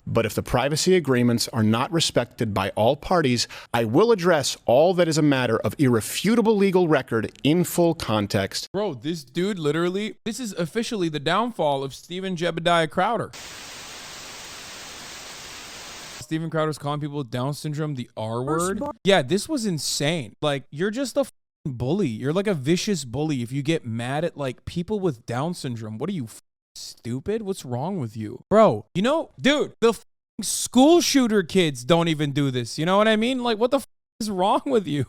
But if the privacy agreements are not respected by all parties, I will address all that is a matter of irrefutable legal record in full context. Bro, this dude literally, this is officially the downfall of Steven Jebediah Crowder. Steven Crowder's calling people with Down syndrome the R word. Yeah, this was insane. Like, you're just a bully. You're like a vicious bully if you get mad at like people with Down syndrome. What are you, stupid? What's wrong with you? Bro, you know, dude, the school shooter kids don't even do this. You know what I mean? Like, what the is wrong with you?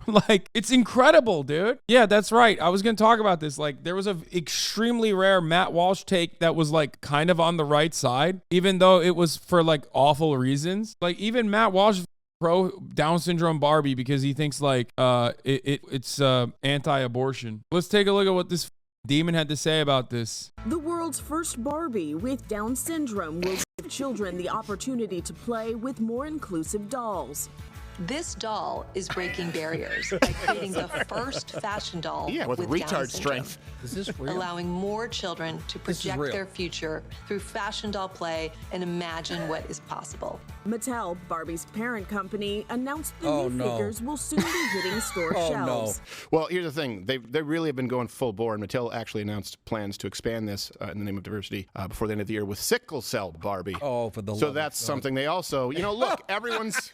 Like, it's incredible, dude. Yeah, that's right. I was gonna talk about this. Like, there was a extremely rare Matt Walsh take that was like kind of on the right side, even though it was for like awful reasons. Like, even Matt Walsh pro Down syndrome Barbie because he thinks like it's anti-abortion. Let's take a look at what this demon had to say about this. The world's first Barbie with Down syndrome will give children the opportunity to play with more inclusive dolls. This doll is breaking barriers by creating the first fashion doll with retard Down syndrome, strength. Is this real? allowing more children to project their future through fashion doll play and imagine what is possible. Mattel, Barbie's parent company, announced the new figures will soon be hitting store shelves. Well, here's the thing. They really have been going full bore, and Mattel actually announced plans to expand this in the name of diversity before the end of the year with sickle cell Barbie. Oh, for the love So of that's God. something they also, you know, look, everyone's...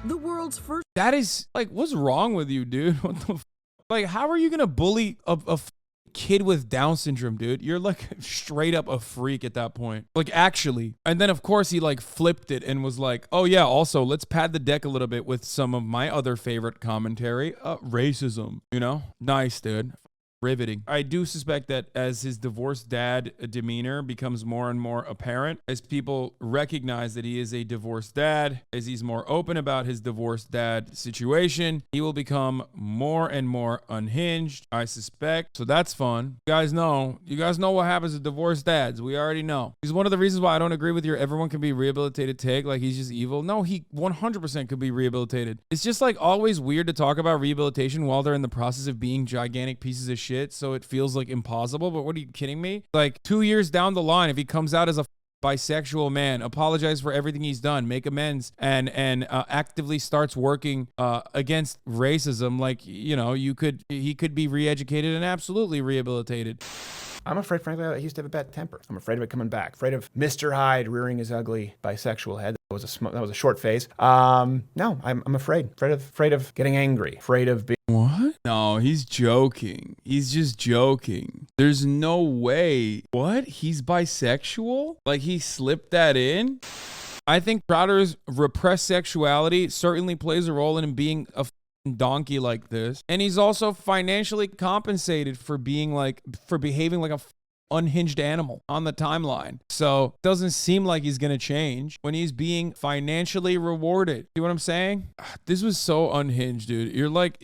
The world's first... That is, like, what's wrong with you, dude? What the like, how are you gonna bully a kid with Down syndrome, dude? You're like straight up a freak at that point. Like, actually. And then, of course, he like flipped it and was like, oh yeah, also, let's pad the deck a little bit with some of my other favorite commentary. Racism, you know? Nice, dude. Riveting. I do suspect that as his divorced dad demeanor becomes more and more apparent, as people recognize that he is a divorced dad, as he's more open about his divorced dad situation, he will become more and more unhinged, I suspect. So that's fun. You guys know what happens to divorced dads. We already know. He's one of the reasons why I don't agree with your everyone can be rehabilitated take, like he's just evil. No, he 100% could be rehabilitated. It's just like always weird to talk about rehabilitation while they're in the process of being gigantic pieces of shit, so it feels like impossible. But what are you kidding me? Like 2 years down the line, if he comes out as a bisexual man, apologize for everything he's done, make amends, and actively starts working against racism, like, you know, he could be re-educated and absolutely rehabilitated. I'm afraid, frankly, that he used to have a bad temper. I'm afraid of it coming back. Afraid of Mr. Hyde rearing his ugly bisexual head. That was a short phase. No, I'm afraid. Afraid of getting angry. Afraid of being... What? No, he's joking. He's just joking. There's no way. What? He's bisexual? Like, he slipped that in? I think Crowder's repressed sexuality certainly plays a role in him being a donkey like this. And he's also financially compensated for behaving like a unhinged animal on the timeline. So doesn't seem like he's gonna change when he's being financially rewarded. See what I'm saying? This was so unhinged, dude. You're like,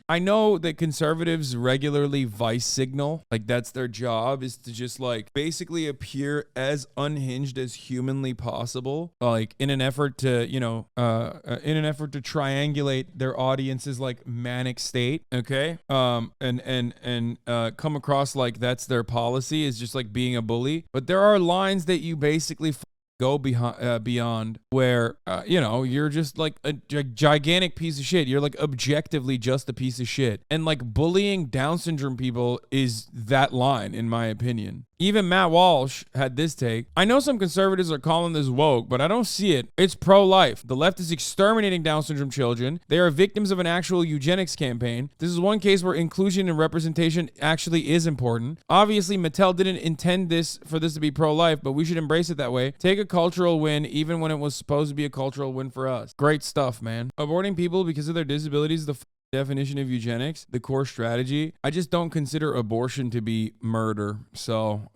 I know that conservatives regularly vice signal, like that's their job, is to just like basically appear as unhinged as humanly possible, like in an effort to, you know, triangulate their audience's like manic state, okay? And come across like that's their policy, is just like being a bully. But there are lines that you basically go beyond where, you know, you're just like a gigantic piece of shit. You're like objectively just a piece of shit. And like bullying Down syndrome people is that line, in my opinion. Even Matt Walsh had this take. I know some conservatives are calling this woke, but I don't see it. It's pro-life. The left is exterminating Down syndrome children. They are victims of an actual eugenics campaign. This is one case where inclusion and representation actually is important. Obviously, Mattel didn't intend for this to be pro-life, but we should embrace it that way. Take a cultural win, even when it was supposed to be a cultural win for us. Great stuff, man. Aborting people because of their disabilities is the definition of eugenics, the core strategy. I just don't consider abortion to be murder. So,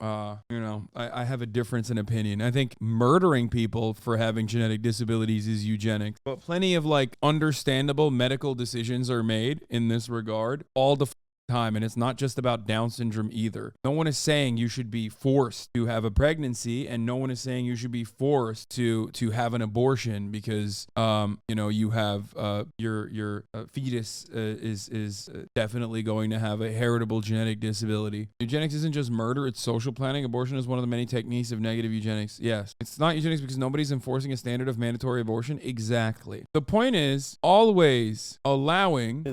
you know, I have a difference in opinion. I think murdering people for having genetic disabilities is eugenics. But plenty of like understandable medical decisions are made in this regard all the time. And it's not just about Down syndrome either. No one is saying you should be forced to have a pregnancy, and no one is saying you should be forced to have an abortion because you have your fetus is definitely going to have a heritable genetic disability. Eugenics isn't just murder, it's social planning. Abortion is one of the many techniques of negative eugenics. Yes. It's not eugenics because nobody's enforcing a standard of mandatory abortion. Exactly. The point is always allowing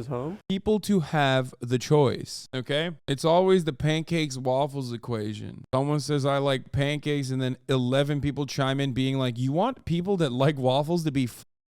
people to have the choice. Okay? It's always the pancakes waffles equation. Someone says I like pancakes, and then 11 people chime in being like, you want people that like waffles to be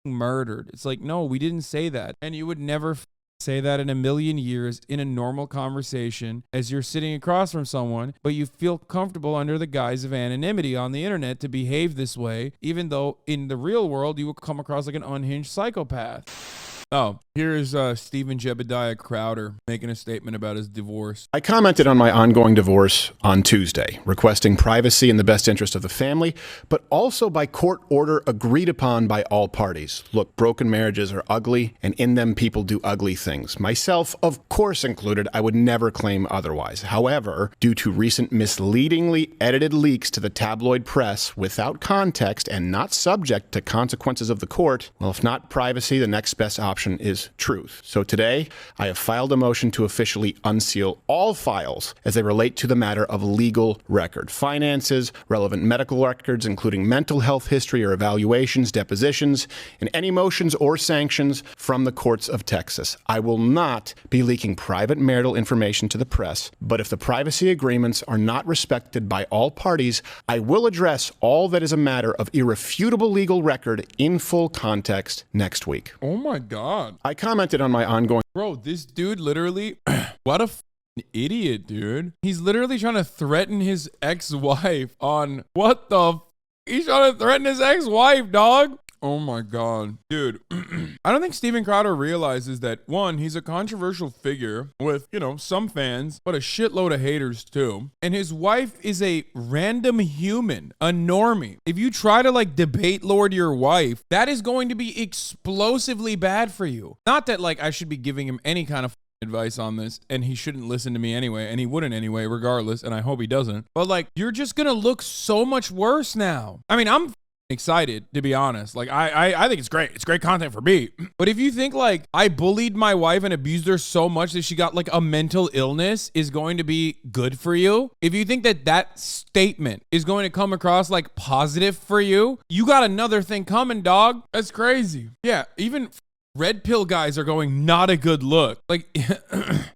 murdered. It's like, no, we didn't say that. And you would never say that in a million years in a normal conversation as you're sitting across from someone, but you feel comfortable under the guise of anonymity on the internet to behave this way, even though in the real world you will come across like an unhinged psychopath. Oh, here's Stephen Jebediah Crowder making a statement about his divorce. I commented on my ongoing divorce on Tuesday, requesting privacy in the best interest of the family, but also by court order agreed upon by all parties. Look, broken marriages are ugly, and in them people do ugly things. Myself, of course included, I would never claim otherwise. However, due to recent misleadingly edited leaks to the tabloid press without context and not subject to consequences of the court, well, if not privacy, the next best option is truth. So today, I have filed a motion to officially unseal all files as they relate to the matter of legal record. Finances, relevant medical records, including mental health history or evaluations, depositions, and any motions or sanctions from the courts of Texas. I will not be leaking private marital information to the press, but if the privacy agreements are not respected by all parties, I will address all that is a matter of irrefutable legal record in full context next week. Oh my God. I commented on my ongoing... Bro, this dude literally, what a idiot, dude. He's literally trying to threaten his ex-wife on what the he's trying to threaten his ex-wife, dog. Oh my God. Dude, I don't think Steven Crowder realizes that, one, he's a controversial figure with, some fans, but a shitload of haters too. And his wife is a random human, a normie. If you try to debate lord your wife, that is going to be explosively bad for you. Not that I should be giving him any kind of advice on this, and he shouldn't listen to me anyway, and he wouldn't anyway, regardless, and I hope he doesn't. But you're just gonna look so much worse now. I mean, I'm excited, to be honest. I think it's great. It's great content for me. But if you think I bullied my wife and abused her so much that she got a mental illness is going to be good for you, if you think that statement is going to come across positive for you, you got another thing coming, dog. That's crazy. Yeah, even red pill guys are going, not a good look.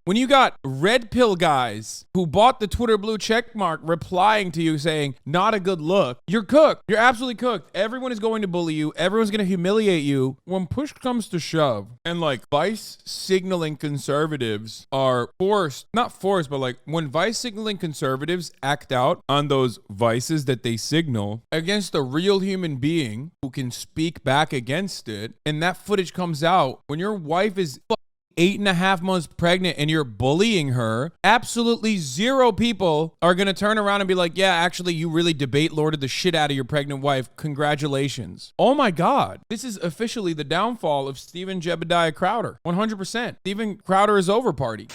When you got red pill guys who bought the Twitter blue check mark replying to you saying, not a good look, you're cooked. You're absolutely cooked. Everyone is going to bully you. Everyone's going to humiliate you. When push comes to shove and vice signaling conservatives are not forced, but when vice signaling conservatives act out on those vices that they signal against a real human being who can speak back against it, and that footage comes out when your wife is 8.5 months pregnant and you're bullying her, absolutely zero people are going to turn around and be like, yeah, actually, you really debate lorded the shit out of your pregnant wife. Congratulations. Oh my God. This is officially the downfall of Stephen Jebediah Crowder. 100%. Stephen Crowder is over party.